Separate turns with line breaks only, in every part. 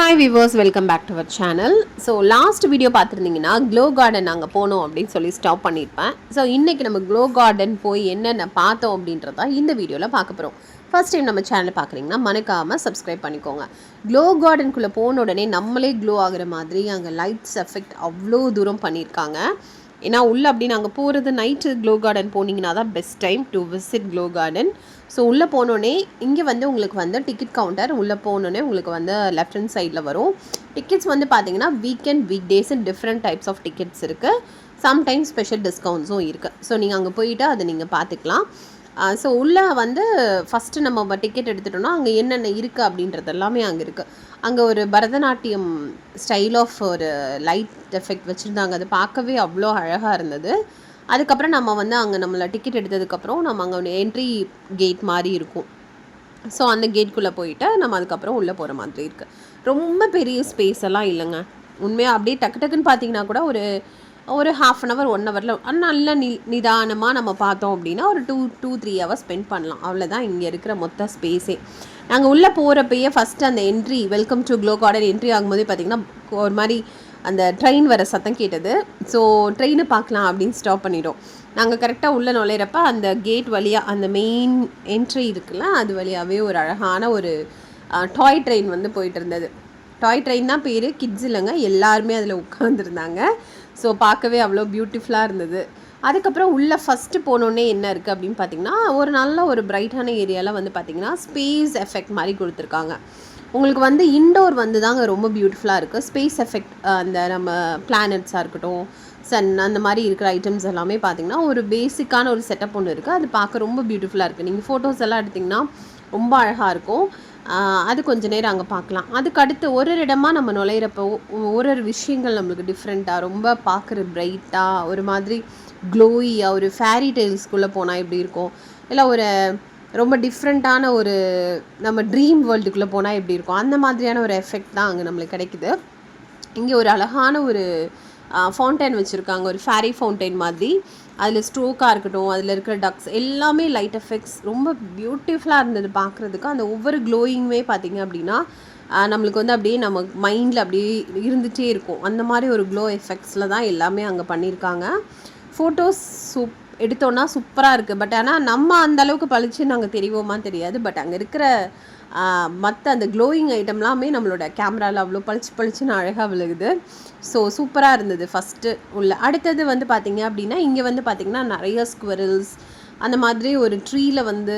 Hi viewers, welcome back to our channel. So last video பார்த்துருந்தீங்கன்னா Glow Garden நாங்கள் போனோம் அப்படின்னு சொல்லி ஸ்டாப் பண்ணியிருப்பேன். ஸோ இன்றைக்கி நம்ம க்ளோ கார்டன் போய் என்னென்ன பார்த்தோம் அப்படின்றத இந்த வீடியோவில் பார்க்க போகிறோம். ஃபர்ஸ்ட் டைம் நம்ம சேனலை பார்க்குறீங்கன்னா மறக்காமல் சப்ஸ்கிரைப் பண்ணிக்கோங்க. க்ளோ கார்டனுக்குள்ளே போன உடனே நம்மளே க்ளோ ஆகிற மாதிரி அங்கே லைட்ஸ் எஃபெக்ட் அவ்வளோ தூரம் பண்ணியிருக்காங்க. ஏன்னா உள்ளே அப்படி நாங்கள் போகிறது நைட்டு க்ளோ கார்டன் போனீங்கன்னா தான் best time to visit Glow Garden. So உள்ளே போனோடனே இங்கே வந்து உங்களுக்கு வந்து டிக்கெட் கவுண்டர் உள்ளே போனோடனே உங்களுக்கு வந்து லெஃப்ட் ஹேண்ட் சைடில் வரும். டிக்கெட்ஸ் வந்து பார்த்தீங்கன்னா weekend weekdays different types of tickets இருக்குது. சம்டைம்ஸ் ஸ்பெஷல் டிஸ்கவுண்ட்ஸும் இருக்குது. ஸோ நீங்கள் அங்கே போயிட்டு அதை நீங்கள் பார்த்துக்கலாம். ஸோ உள்ளே வந்து ஃபஸ்ட்டு நம்ம டிக்கெட் எடுத்துட்டோம்னா அங்கே என்னென்ன இருக்குது அப்படின்றது எல்லாமே அங்கே இருக்குது. அங்கே ஒரு பரதநாட்டியம் ஸ்டைல் ஆஃப் ஒரு லைட் எஃபெக்ட் வச்சுருந்தாங்க. அது பார்க்கவே அவ்வளோ அழகாக இருந்தது. அதுக்கப்புறம் நம்ம வந்து அங்கே நம்மளை டிக்கெட் எடுத்ததுக்கப்புறம் நம்ம அங்கே ஒரு என்ட்ரி கேட் மாதிரி இருக்கும். ஸோ அந்த கேட்குள்ளே போயிட்டு நம்ம அதுக்கப்புறம் உள்ளே போகிற மாதிரி இருக்குது. ரொம்ப பெரிய ஸ்பேஸ் எல்லாம் இல்லைங்க. உண்மையாக அப்படியே டக்கு டக்குன்னு பார்த்தீங்கன்னா கூட ஒரு ½ அன் ஹவர் 1 ஹவரில் நல்ல நிதானமாக நம்ம பார்த்தோம் அப்படின்னா ஒரு 2-3 ஹவர்ஸ் ஸ்பெண்ட் பண்ணலாம். அவ்வளோதான் இங்கே இருக்கிற மொத்த ஸ்பேஸே. நாங்கள் உள்ளே போகிறப்பயே ஃபஸ்ட்டு அந்த entry welcome to glow garden entry ஆகும்போதே பார்த்திங்கன்னா ஒரு மாதிரி அந்த ட்ரெயின் வர சத்தம் கேட்டது. ஸோ ட்ரெயினை பார்க்கலாம் அப்படின்னு ஸ்டாப் பண்ணிவிடும். நாங்கள் கரெக்டாக உள்ளே நுழையிறப்ப அந்த கேட் வழியாக அந்த மெயின் என்ட்ரி இருக்குல்ல, அது வழியாகவே ஒரு அழகான ஒரு டாய் ட்ரெயின் வந்து போயிட்டு இருந்தது. டாய் ட்ரெயின் தான் பேர், கிட்ஸ் இல்லைங்க, எல்லாருமே அதில் உட்காந்துருந்தாங்க. ஸோ பார்க்கவே அவ்வளோ பியூட்டிஃபுல்லாக இருந்தது. அதுக்கப்புறம் உள்ளே ஃபஸ்ட்டு போனோடனே என்ன இருக்குது அப்படின்னு பார்த்திங்கன்னா ஒரு நல்ல ஒரு பிரைட்டான ஏரியாவில் வந்து பார்த்திங்கன்னா ஸ்பேஸ் எஃபெக்ட் மாதிரி கொடுத்துருக்காங்க. உங்களுக்கு வந்து இன்டோர் வந்து தாங்க ரொம்ப பியூட்டிஃபுல்லாக இருக்குது. ஸ்பேஸ் எஃபெக்ட் அந்த நம்ம பிளானட்ஸாக இருக்கட்டும், சன் அந்த மாதிரி இருக்கிற ஐட்டம்ஸ் எல்லாமே பார்த்திங்கன்னா ஒரு பேசிக்கான ஒரு செட்டப் ஒன்று இருக்குது. அது பார்க்க ரொம்ப பியூட்டிஃபுல்லாக இருக்குது. நீங்கள் ஃபோட்டோஸ் எல்லாம் எடுத்திங்கன்னா ரொம்ப அழகாக இருக்கும். அது கொஞ்சம் நேரம் அங்கே பார்க்கலாம். அதுக்கு அடுத்து ஒரு இடமா நம்ம நுழையிறப்போ ஒரு விஷயங்கள் நம்மளுக்கு டிஃப்ரெண்ட்டாக ரொம்ப பார்க்குற பிரைட்டாக ஒரு மாதிரி க்ளோயியாக ஒரு ஃபேரி டெய்ல்ஸ்குள்ளே போனால் எப்படி இருக்கும், இல்லை ஒரு ரொம்ப டிஃப்ரெண்ட்டான ஒரு நம்ம ட்ரீம் வேர்ல்டுக்குள்ளே போனால் எப்படி இருக்கும், அந்த மாதிரியான ஒரு எஃபெக்ட் தான் அங்கே நம்மளுக்கு கிடைக்குது. இங்கே ஒரு அழகான ஒரு ஃபவுண்டைன் வச்சுருக்காங்க, ஒரு ஃபேரி ஃபவுண்டைன் மாதிரி. அதில் ஸ்ட்ரோக்காக இருக்கட்டும், அதில் இருக்கிற டக்ஸ் எல்லாமே லைட் எஃபெக்ட்ஸ் ரொம்ப பியூட்டிஃபுல்லாக இருந்தது பார்க்குறதுக்கு. அந்த ஒவ்வொரு க்ளோயிங்குமே பார்த்திங்க அப்படின்னா நம்மளுக்கு வந்து அப்படியே நம்ம மைண்டில் அப்படியே இருந்துகிட்டே இருக்கும். அந்த மாதிரி ஒரு க்ளோ எஃபெக்ட்ஸில் தான் எல்லாமே அங்கே பண்ணியிருக்காங்க. ஃபோட்டோஸ் எடுத்தோன்னா சூப்பராக இருக்குது. பட் ஆனால் நம்ம அந்தளவுக்கு பளிச்சுன்னு நாங்கள் தெரிவோமா தெரியாது. பட் அங்கே இருக்கிற மற்ற அந்த க்ளோயிங் ஐட்டம்லாமே நம்மளோட கேமராவில் அவ்வளோ பளிச்சுன்னு அழகாக விழுகுது. ஸோ சூப்பராக இருந்தது ஃபஸ்ட்டு உள்ள. அடுத்தது வந்து பார்த்திங்க அப்படின்னா இங்கே வந்து பார்த்திங்கன்னா நிறைய ஸ்குவரில்ஸ் அந்த மாதிரி ஒரு ட்ரீயில் வந்து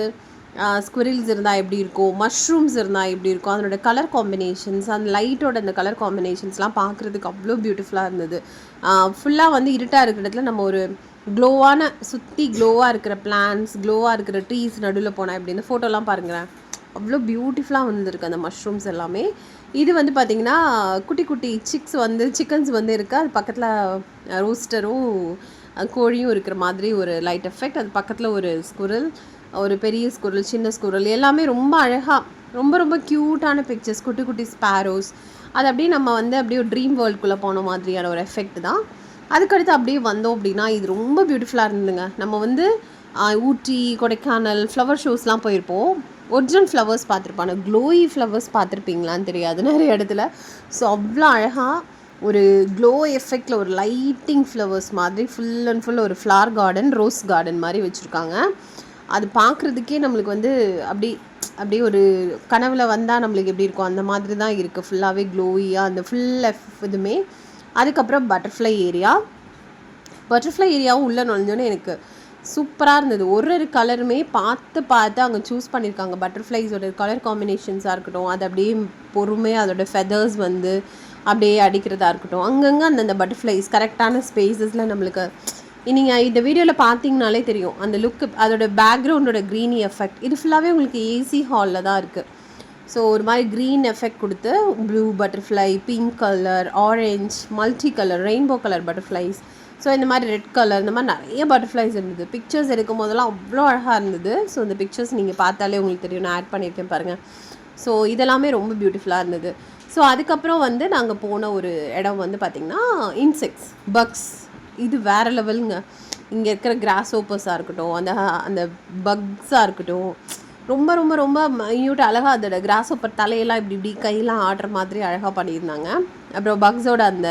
ஸ்குவரில்ஸ் இருந்தால் எப்படி இருக்கும், மஷ்ரூம்ஸ் இருந்தால் எப்படி இருக்கும், அதனோட கலர் காம்பினேஷன்ஸ், அந்த லைட்டோட அந்த கலர் காம்பினேஷன்ஸ்லாம் பார்க்குறதுக்கு அவ்வளோ பியூட்டிஃபுல்லாக இருந்தது. ஃபுல்லாக வந்து இருட்டாக இருக்கிற இடத்துல நம்ம ஒரு க்ளோவான சுற்றி க்ளோவாக இருக்கிற பிளான்ஸ், க்ளோவாக இருக்கிற ட்ரீஸ் நடுவில் போனால் எப்படின்னு ஃபோட்டோலாம் பாருங்களேன், அவ்வளோ பியூட்டிஃபுல்லாக வந்துருக்கு அந்த மஷ்ரூம்ஸ் எல்லாமே. இது வந்து பார்த்திங்கன்னா குட்டி குட்டி சிக்கன்ஸ் வந்து இருக்குது. அது பக்கத்தில் ரோஸ்டரும் கோழியும் இருக்கிற மாதிரி ஒரு லைட் எஃபெக்ட். அது பக்கத்தில் ஒரு ஸ்குரல், ஒரு பெரிய ஸ்குரல், சின்ன ஸ்குரல், எல்லாமே ரொம்ப அழகாக ரொம்ப ரொம்ப க்யூட்டான பிக்சர்ஸ், குட்டி குட்டி ஸ்பேரோஸ். அது அப்படியே நம்ம வந்து அப்படியே ஒரு ட்ரீம் வேர்ல்டுக்குள்ளே போன மாதிரியான ஒரு எஃபெக்ட் தான். அதுக்கடுத்து அப்படியே வந்தோம் அப்படின்னா இது ரொம்ப பியூட்டிஃபுல்லாக இருந்ததுங்க. நம்ம வந்து ஊட்டி, கொடைக்கானல் ஃப்ளவர் ஷோஸ்லாம் போயிருப்போம். ஒரிஜினல் ஃப்ளவர்ஸ் பார்த்துருப்பாங்க, க்ளோயி ஃப்ளவர்ஸ் பார்த்துருப்பீங்களான்னு தெரியாது நிறைய இடத்துல. ஸோ அவ்வளோ அழகாக ஒரு க்ளோ எஃபெக்டில் ஒரு லைட்டிங் ஃப்ளவர்ஸ் மாதிரி ஃபுல் அண்ட் ஃபுல் ஒரு ஃப்ளவர் கார்டன், ரோஸ் கார்டன் மாதிரி வச்சுருக்காங்க. அது பார்க்குறதுக்கே நம்மளுக்கு வந்து அப்படியே ஒரு கனவுல வந்தால் நம்மளுக்கு எப்படி இருக்கும் அந்த மாதிரி தான் இருக்குது. ஃபுல்லாகவே க்ளோயியாக அந்த ஃபுல் இதுவுமே. அதுக்கப்புறம் பட்டர்ஃப்ளை ஏரியாவும் உள்ளே நுழைஞ்சோன்னே எனக்கு சூப்பராக இருந்தது. ஒரு கலருமே பார்த்து அங்கே சூஸ் பண்ணியிருக்காங்க. பட்டர்ஃப்ளைஸோட கலர் காம்பினேஷன்ஸாக இருக்கட்டும், அது அப்படியே பொறுமையாக அதோட ஃபெதர்ஸ் வந்து அப்படியே அடிக்கிறதா இருக்கட்டும், அங்கங்கே அந்தந்த பட்டர்ஃப்ளைஸ் கரெக்டான ஸ்பேஸஸில் நம்மளுக்கு நீங்கள் இந்த வீடியோவில் பார்த்தீங்கனாலே தெரியும் அந்த லுக்கு. அதோட பேக்ரவுண்டோட க்ரீனி எஃபெக்ட் இது ஃபுல்லாகவே உங்களுக்கு ஏசி ஹாலில் தான் இருக்குது. ஸோ ஒரு மாதிரி க்ரீன் எஃபெக்ட் கொடுத்து blue butterfly, pink colour, orange, multi colour, rainbow colour butterflies, so இந்த மாதிரி ரெட் கலர், இந்த மாதிரி நிறைய பட்டர்ஃப்ளைஸ் இருந்தது. பிக்சர்ஸ் எடுக்கும் போதெல்லாம் அவ்வளோ அழகாக இருந்தது. ஸோ இந்த பிக்சர்ஸ் நீங்கள் பார்த்தாலே உங்களுக்கு தெரியும், நான் ஆட் பண்ணியிருக்கேன் பாருங்கள். ஸோ இதெல்லாமே ரொம்ப பியூட்டிஃபுல்லாக இருந்தது. ஸோ அதுக்கப்புறம் வந்து நாங்கள் போன ஒரு இடம் வந்து பார்த்திங்கன்னா இன்செக்ட்ஸ், பக்ஸ், இது வேறு லெவலுங்க. இங்கே இருக்கிற கிராஸ் ஓப்பர்ஸாக இருக்கட்டும், அந்த பக்ஸாக இருக்கட்டும், ரொம்ப ரொம்ப ரொம்ப மைன்யூட் அழகாக அதோட கிராஸ் ஓப்பர் தலையெல்லாம் இப்படி இப்படி கையெல்லாம் ஆடுற மாதிரி அழகாக பண்ணியிருந்தாங்க. அப்புறம் பக்ஸோட அந்த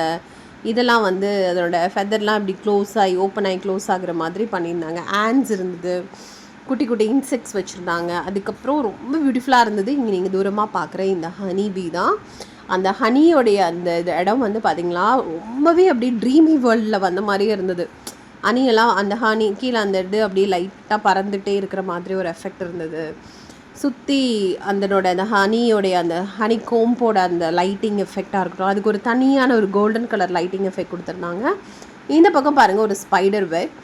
இதெல்லாம் வந்து அதோட ஃபெதர்லாம் இப்படி க்ளோஸ் ஆகி ஓப்பன் ஆகி க்ளோஸ் ஆகுற மாதிரி பண்ணியிருந்தாங்க. ஆன்ஸ் இருந்தது, குட்டி குட்டி இன்செக்ட்ஸ் வச்சுருந்தாங்க. அதுக்கப்புறம் ரொம்ப பியூட்டிஃபுல்லாக இருந்தது. இங்கே நீங்கள் தூரமாக பார்க்குற இந்த ஹனி பீ தான். அந்த ஹனியோடைய அந்த இது இடம் வந்து பார்த்திங்களா ரொம்பவே அப்படியே ட்ரீமி வேர்ல்டில் வந்த மாதிரியே இருந்தது. ஹனியெல்லாம் அந்த ஹனி கீழே அந்த இது அப்படியே லைட்டாக பறந்துகிட்டே இருக்கிற மாதிரி ஒரு எஃபெக்ட் இருந்தது. சுற்றி அதனோட அந்த ஹனியோடைய அந்த ஹனி கோம்போட அந்த லைட்டிங் எஃபெக்டாக இருக்கட்டும், அதுக்கு ஒரு தனியான ஒரு கோல்டன் கலர் லைட்டிங் எஃபெக்ட் கொடுத்துருந்தாங்க. இந்த பக்கம் பாருங்கள் ஒரு ஸ்பைடர் வெப்,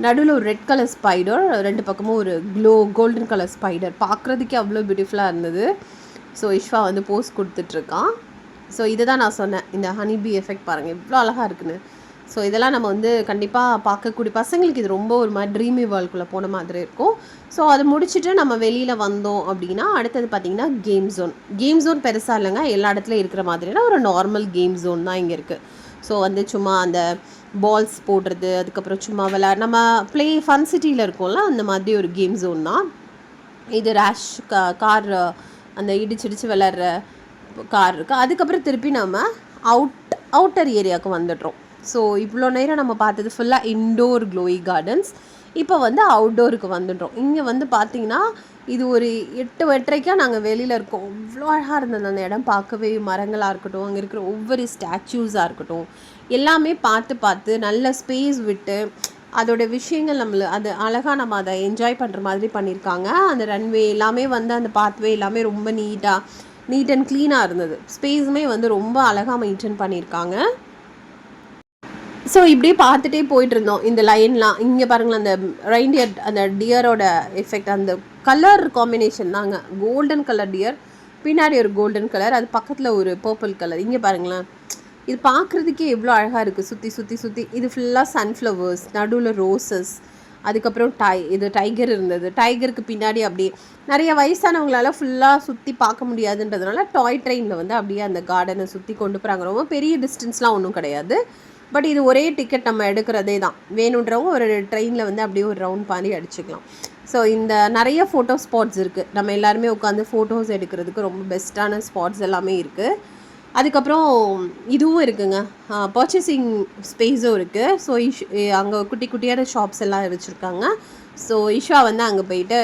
நடுவில் ஒரு ரெட் கலர் ஸ்பைடர், 2 பக்கமும் ஒரு கோல்டன் கலர் ஸ்பைடர். பார்க்குறதுக்கே அவ்வளோ பியூட்டிஃபுல்லாக இருந்தது. ஸோ இஷ்வா வந்து போஸ் கொடுத்துட்ருக்கான். ஸோ இதை தான் நான் சொன்னேன், இந்த ஹனி பீ எஃபெக்ட் பாருங்கள் எவ்வளோ அழகாக இருக்குன்னு. ஸோ இதெல்லாம் நம்ம வந்து கண்டிப்பாக பார்க்கக்கூடிய பசங்களுக்கு இது ரொம்ப ஒரு மாதிரி ட்ரீமி வேர்ல்டுக்குள்ளே போன மாதிரி இருக்கும். ஸோ அதை முடிச்சுட்டு நம்ம வெளியில் வந்தோம் அப்படின்னா அடுத்தது பார்த்திங்கன்னா கேம் ஜோன். கேம் ஜோன் பெருசாக இல்லைங்க, எல்லா இடத்துலையும் இருக்கிற மாதிரினா ஒரு நார்மல் கேம் ஜோன் தான் இங்கே இருக்குது. ஸோ வந்து சும்மா அந்த பால்ஸ் போடுறது, அதுக்கப்புறம் சும்மா நம்ம ஃபன் சிட்டியில் இருக்கோம்ல அந்த மாதிரி ஒரு கேம் ஜோன் தான் இது. ரேஷ் கார் அந்த இடிச்சிடிச்சு விளாட்ற கார் இருக்குது. அதுக்கப்புறம் திருப்பி நம்ம அவுட்டர் ஏரியாவுக்கு வந்துடுறோம். ஸோ இவ்வளோ நேரம் நம்ம பார்த்தது ஃபுல்லாக இன்டோர் க்ளோயி கார்டன்ஸ். இப்போ வந்து அவுட்டோருக்கு வந்துடுறோம். இங்கே வந்து பார்த்திங்கன்னா இது ஒரு 8:30 நாங்கள் வெளியில் இருக்கோம். அவ்வளோ அழகாக இருந்தது அந்த இடம் பார்க்கவே. மரங்களாக இருக்கட்டும், அங்கே இருக்கிற ஒவ்வொரு ஸ்டாச்சூஸாக இருக்கட்டும், எல்லாமே பார்த்து நல்ல ஸ்பேஸ் விட்டு அதோட விஷயங்கள் அது அழகாக நம்ம அதை என்ஜாய் பண்ணுற மாதிரி பண்ணியிருக்காங்க. அந்த ரன்வே எல்லாமே வந்து அந்த பாத்வே எல்லாமே ரொம்ப நீட் அண்ட் க்ளீனாக இருந்தது. ஸ்பேஸுமே வந்து ரொம்ப அழகாக மெயின்டைன் பண்ணியிருக்காங்க. ஸோ இப்படியே பார்த்துட்டே போயிட்டு இருந்தோம் இந்த லைன்லாம். இங்கே பாருங்களேன் அந்த ரெயின்டியர் அந்த டியரோட எஃபெக்ட், அந்த கலர் காம்பினேஷன் தாங்க. கோல்டன் கலர் டியர், பின்னாடி ஒரு கோல்டன் கலர், அது பக்கத்தில் ஒரு பர்பிள் கலர். இங்கே பாருங்களேன், இது பார்க்குறதுக்கே எவ்வளோ அழகாக இருக்குது. சுற்றி இது ஃபுல்லாக சன்ஃப்ளவர்ஸ், நடுவில் ரோசஸ், அதுக்கப்புறம் இது டைகர் இருந்தது. டைகருக்கு பின்னாடி அப்படியே நிறைய வயசானவங்களால ஃபுல்லாக சுற்றி பார்க்க முடியாதுன்றதுனால டாய் ட்ரெயினில் வந்து அப்படியே அந்த கார்டனை சுற்றி கொண்டு போகிறாங்க. ரொம்ப பெரிய டிஸ்டன்ஸ்லாம் ஒன்றும் கிடையாது, பட் இது ஒரே டிக்கெட் நம்ம எடுக்கிறதே தான். வேணுன்றவங்க ஒரு ட்ரெயினில் வந்து அப்படியே ஒரு ரவுண்ட் பாடி அடிச்சுக்கலாம். ஸோ இந்த நிறைய ஃபோட்டோ ஸ்பாட்ஸ் இருக்குது. நம்ம எல்லாருமே உட்காந்து ஃபோட்டோஸ் எடுக்கிறதுக்கு ரொம்ப பெஸ்ட்டான ஸ்பாட்ஸ் எல்லாமே இருக்குது. அதுக்கப்புறம் இதுவும் இருக்குங்க, பர்ச்சேசிங் ஸ்பேஸும் இருக்குது. ஸோ அங்கே குட்டி குட்டியான ஷாப்ஸ் எல்லாம் வச்சுருக்காங்க. ஸோ இஷா வந்து அங்கே போயிட்டு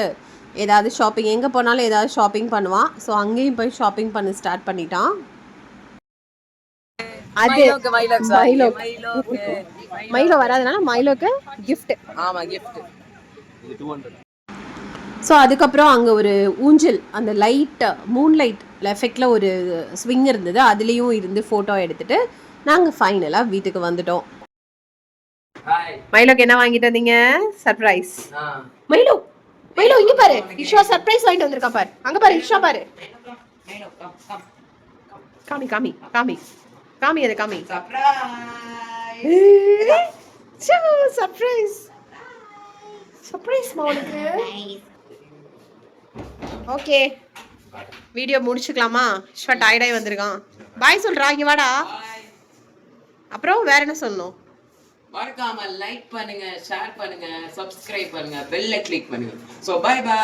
ஏதாவது ஷாப்பிங், எங்கே போனாலும் ஏதாவது ஷாப்பிங் பண்ணுவான். ஸோ அங்கேயும் போய் ஷாப்பிங் பண்ண ஸ்டார்ட் பண்ணிட்டான். அது மைலோ வராதனால மைலோக்கு கிஃப்ட். ஆமா கிஃப்ட். ஸோ அதுக்கப்புறம் அங்கே ஒரு ஊஞ்சல், அந்த லைட் மூன் லைட் எஃபெக்டில் ஒரு ஸ்விங் இருந்தது, அதுலேயும் இருந்து ஃபோட்டோ எடுத்துகிட்டு நாங்கள் ஃபைனலாக வீட்டுக்கு வந்துட்டோம். மைலோக்கு என்ன வாங்கிட்டு வந்தீங்க? சர்ப்ரைஸ். மைலோ இங்கே பாரு, இஷா சர்ப்ரைஸ் வாங்கிட்டு வந்திருக்கா பாரு. அங்கே பாரு இஷா பாரு. காமி அது காமி. சர்ப்ரைஸ் மௌனுக்கு. ஓகே, வீடியோ முடிச்சுக்கலாமா? இஷ்வா டயர்டாகி வந்திருக்கான். பாய் சொல்றா, இங்க வாடா. அப்புறம் வேற என்ன சொல்லணும்?
மறக்காம லைக் பண்ணுங்க, ஷேர் பண்ணுங்க, சப்ஸ்கிரைப் பண்ணுங்க, பெல்ல கிளிக் பண்ணுங்க. So bye by.